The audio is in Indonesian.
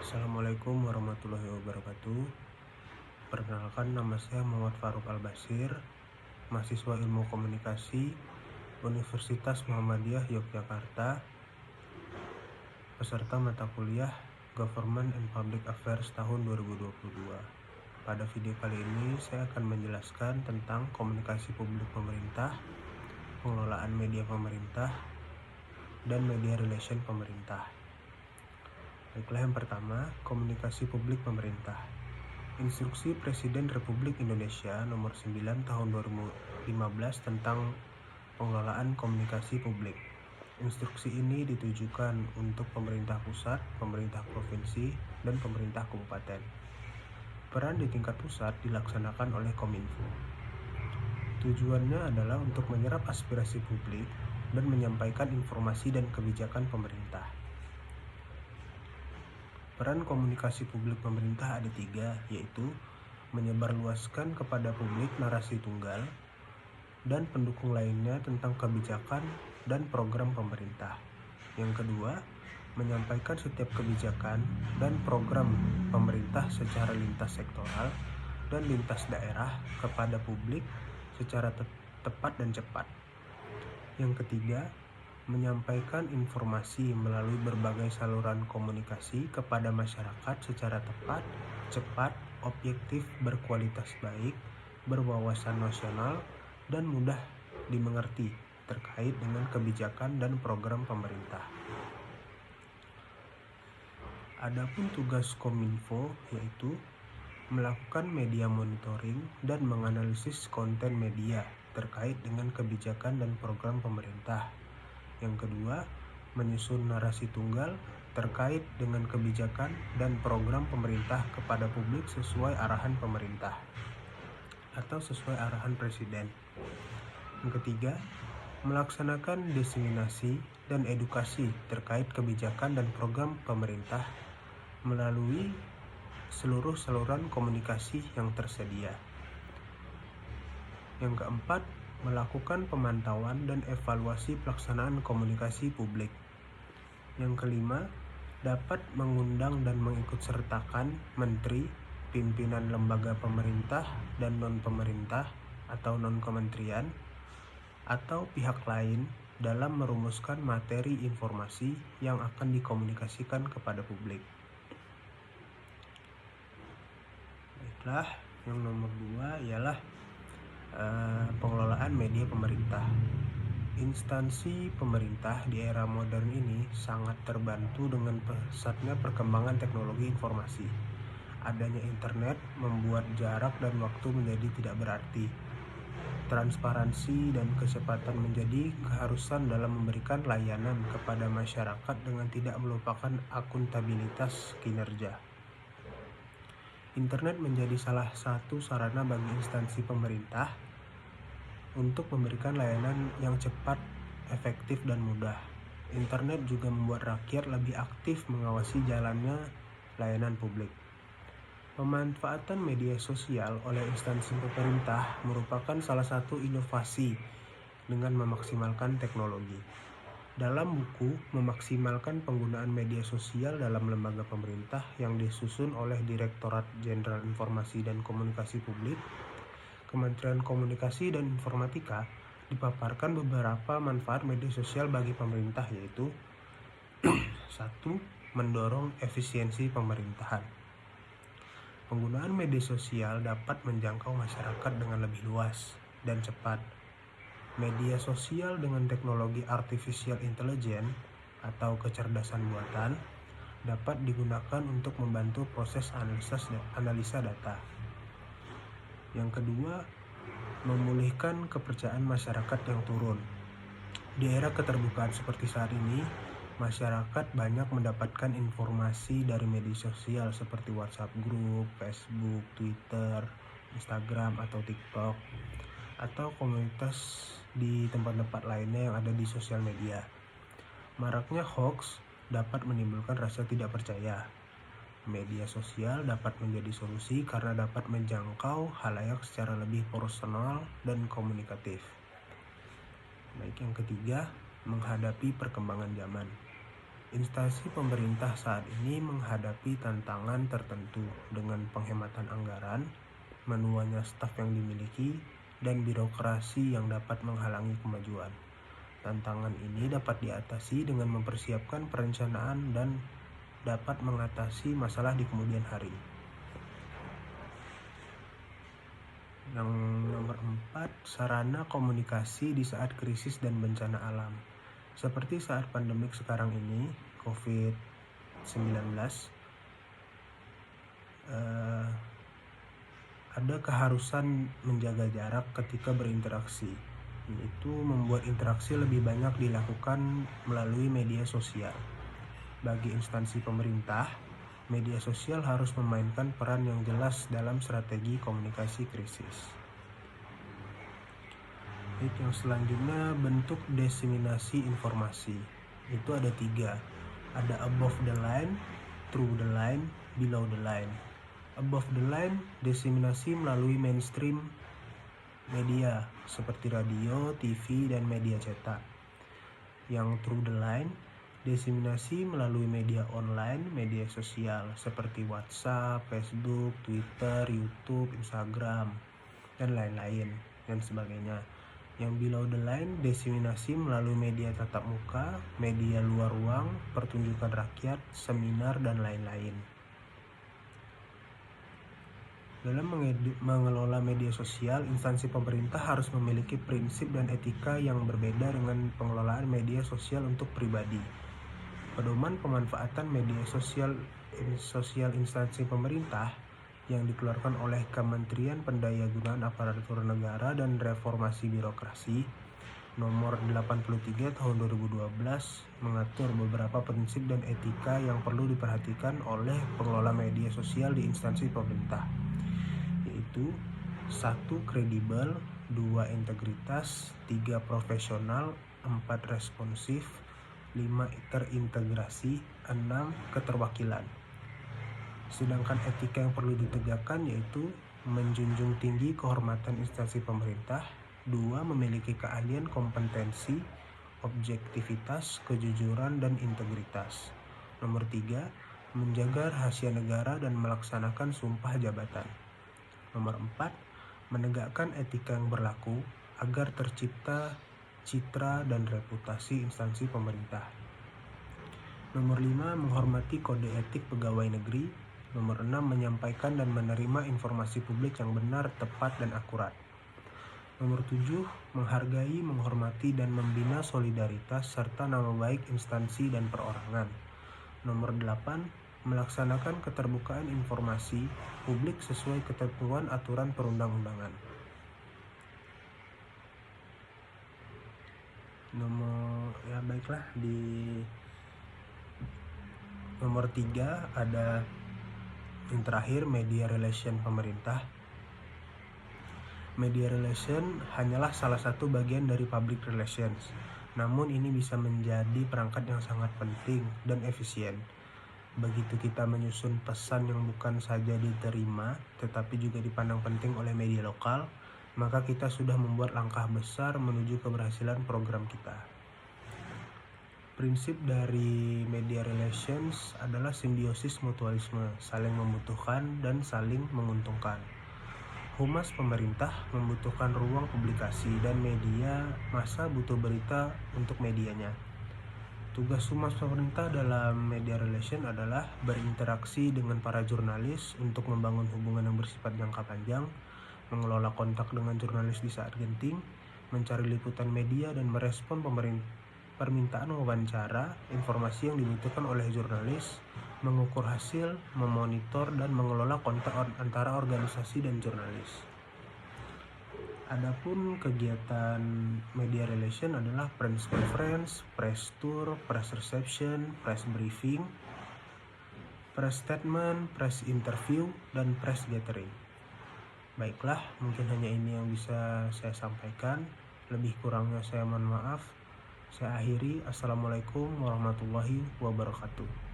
Assalamualaikum warahmatullahi wabarakatuh. Perkenalkan, nama saya Muhammad Faruk Al-Basir, mahasiswa Ilmu Komunikasi Universitas Muhammadiyah Yogyakarta, peserta mata kuliah Government and Public Affairs tahun 2022. Pada video kali ini saya akan menjelaskan tentang komunikasi publik pemerintah, pengelolaan media pemerintah, dan media relation pemerintah. Baiklah, yang pertama, komunikasi publik pemerintah. Instruksi Presiden Republik Indonesia Nomor 9 Tahun 2015 tentang pengelolaan komunikasi publik. Instruksi ini ditujukan untuk pemerintah pusat, pemerintah provinsi, dan pemerintah kabupaten. Peran di tingkat pusat dilaksanakan oleh Kominfo. Tujuannya adalah untuk menyerap aspirasi publik dan menyampaikan informasi dan kebijakan pemerintah. Peran komunikasi publik pemerintah ada 3, yaitu menyebarluaskan kepada publik narasi tunggal dan pendukung lainnya tentang kebijakan dan program pemerintah. Yang kedua, menyampaikan setiap kebijakan dan program pemerintah secara lintas sektoral dan lintas daerah kepada publik secara tepat dan cepat. Yang ketiga, menyampaikan informasi melalui berbagai saluran komunikasi kepada masyarakat secara tepat, cepat, objektif, berkualitas baik, berwawasan nasional, dan mudah dimengerti terkait dengan kebijakan dan program pemerintah. Adapun tugas Kominfo yaitu melakukan media monitoring dan menganalisis konten media terkait dengan kebijakan dan program pemerintah. Yang kedua, menyusun narasi tunggal terkait dengan kebijakan dan program pemerintah kepada publik sesuai arahan pemerintah atau sesuai arahan presiden. Yang ketiga, melaksanakan diseminasi dan edukasi terkait kebijakan dan program pemerintah melalui seluruh saluran komunikasi yang tersedia. Yang keempat, melakukan pemantauan dan evaluasi pelaksanaan komunikasi publik. Yang kelima, dapat mengundang dan mengikutsertakan menteri, pimpinan lembaga pemerintah dan non-pemerintah atau non-kementerian, atau pihak lain dalam merumuskan materi informasi yang akan dikomunikasikan kepada publik. Baiklah, yang nomor 2 ialah pengelolaan media pemerintah. Instansi pemerintah di era modern ini sangat terbantu dengan pesatnya perkembangan teknologi informasi. Adanya internet membuat jarak dan waktu menjadi tidak berarti. Transparansi dan kecepatan menjadi keharusan dalam memberikan layanan kepada masyarakat dengan tidak melupakan akuntabilitas kinerja. Internet menjadi salah satu sarana bagi instansi pemerintah untuk memberikan layanan yang cepat, efektif, dan mudah. Internet juga membuat rakyat lebih aktif mengawasi jalannya layanan publik. Pemanfaatan media sosial oleh instansi pemerintah merupakan salah satu inovasi dengan memaksimalkan teknologi. Dalam buku Memaksimalkan Penggunaan Media Sosial dalam Lembaga Pemerintah yang disusun oleh Direktorat Jenderal Informasi dan Komunikasi Publik, Kementerian Komunikasi dan Informatika, dipaparkan beberapa manfaat media sosial bagi pemerintah, yaitu 1. Mendorong efisiensi pemerintahan. Penggunaan media sosial dapat menjangkau masyarakat dengan lebih luas dan cepat. Media sosial dengan teknologi artificial intelligence atau kecerdasan buatan dapat digunakan untuk membantu proses analisa data. Yang kedua, memulihkan kepercayaan masyarakat yang turun. Di era keterbukaan seperti saat ini, masyarakat banyak mendapatkan informasi dari media sosial seperti WhatsApp Group, Facebook, Twitter, Instagram atau TikTok, atau komunitas di tempat-tempat lainnya yang ada di sosial media. Maraknya hoax dapat menimbulkan rasa tidak percaya. Media sosial dapat menjadi solusi karena dapat menjangkau khalayak secara lebih personal dan komunikatif. Baik, yang ketiga, menghadapi perkembangan zaman. Instansi pemerintah saat ini menghadapi tantangan tertentu dengan penghematan anggaran, menuanya staf yang dimiliki, dan birokrasi yang dapat menghalangi kemajuan. Tantangan ini dapat diatasi dengan mempersiapkan perencanaan dan dapat mengatasi masalah di kemudian hari. Yang nomor 4, sarana komunikasi di saat krisis dan bencana alam. Seperti saat pandemik sekarang ini, COVID-19, ada keharusan menjaga jarak ketika berinteraksi, yaitu membuat interaksi lebih banyak dilakukan melalui media sosial. Bagi instansi pemerintah, media sosial harus memainkan peran yang jelas dalam strategi komunikasi krisis. Yang selanjutnya, bentuk diseminasi informasi. Itu ada 3. Ada above the line, through the line, below the line. Above the line, diseminasi melalui mainstream media seperti radio, TV, dan media cetak. Yang through the line, diseminasi melalui media online, media sosial seperti WhatsApp, Facebook, Twitter, YouTube, Instagram, dan lain-lain dan sebagainya. Yang below the line, diseminasi melalui media tatap muka, media luar ruang, pertunjukan rakyat, seminar, dan lain-lain. Dalam mengelola media sosial, instansi pemerintah harus memiliki prinsip dan etika yang berbeda dengan pengelolaan media sosial untuk pribadi. Pedoman pemanfaatan media sosial instansi pemerintah yang dikeluarkan oleh Kementerian Pendayagunaan Aparatur Negara dan Reformasi Birokrasi nomor 83 tahun 2012 mengatur beberapa prinsip dan etika yang perlu diperhatikan oleh pengelola media sosial di instansi pemerintah, yaitu 1. Kredibel, 2. Integritas, 3. Profesional, 4. Responsif, 5. Terintegrasi, 6. Keterwakilan. Sedangkan etika yang perlu ditegakkan yaitu menjunjung tinggi kehormatan instansi pemerintah, 2. Memiliki keahlian, kompetensi, objektivitas, kejujuran, dan integritas. Nomor 3. Menjaga rahasia negara dan melaksanakan sumpah jabatan. Nomor 4. Menegakkan etika yang berlaku agar tercipta citra dan reputasi instansi pemerintah. Nomor 5. Menghormati kode etik pegawai negeri. Nomor 6. Menyampaikan dan menerima informasi publik yang benar, tepat, dan akurat. Nomor 7. Menghargai, menghormati, dan membina solidaritas serta nama baik instansi dan perorangan. Nomor 8. Melaksanakan keterbukaan informasi publik sesuai ketentuan aturan perundang-undangan. Di nomor 3 ada yang terakhir, media relation pemerintah. Media relation hanyalah salah satu bagian dari public relations. Namun ini bisa menjadi perangkat yang sangat penting dan efisien. Begitu kita menyusun pesan yang bukan saja diterima, tetapi juga dipandang penting oleh media lokal, maka kita sudah membuat langkah besar menuju keberhasilan program kita. Prinsip dari media relations adalah simbiosis mutualisme, saling membutuhkan dan saling menguntungkan. Humas pemerintah membutuhkan ruang publikasi dan media massa butuh berita untuk medianya. Tugas humas pemerintah dalam media relation adalah berinteraksi dengan para jurnalis untuk membangun hubungan yang bersifat jangka panjang, mengelola kontak dengan jurnalis di saat genting, mencari liputan media dan merespon permintaan wawancara, informasi yang dibutuhkan oleh jurnalis, mengukur hasil, memonitor, dan mengelola kontak antara organisasi dan jurnalis. Adapun kegiatan media relation adalah press conference, press tour, press reception, press briefing, press statement, press interview, dan press gathering. Baiklah, mungkin hanya ini yang bisa saya sampaikan. Lebih kurangnya saya mohon maaf. Saya akhiri. Assalamualaikum warahmatullahi wabarakatuh.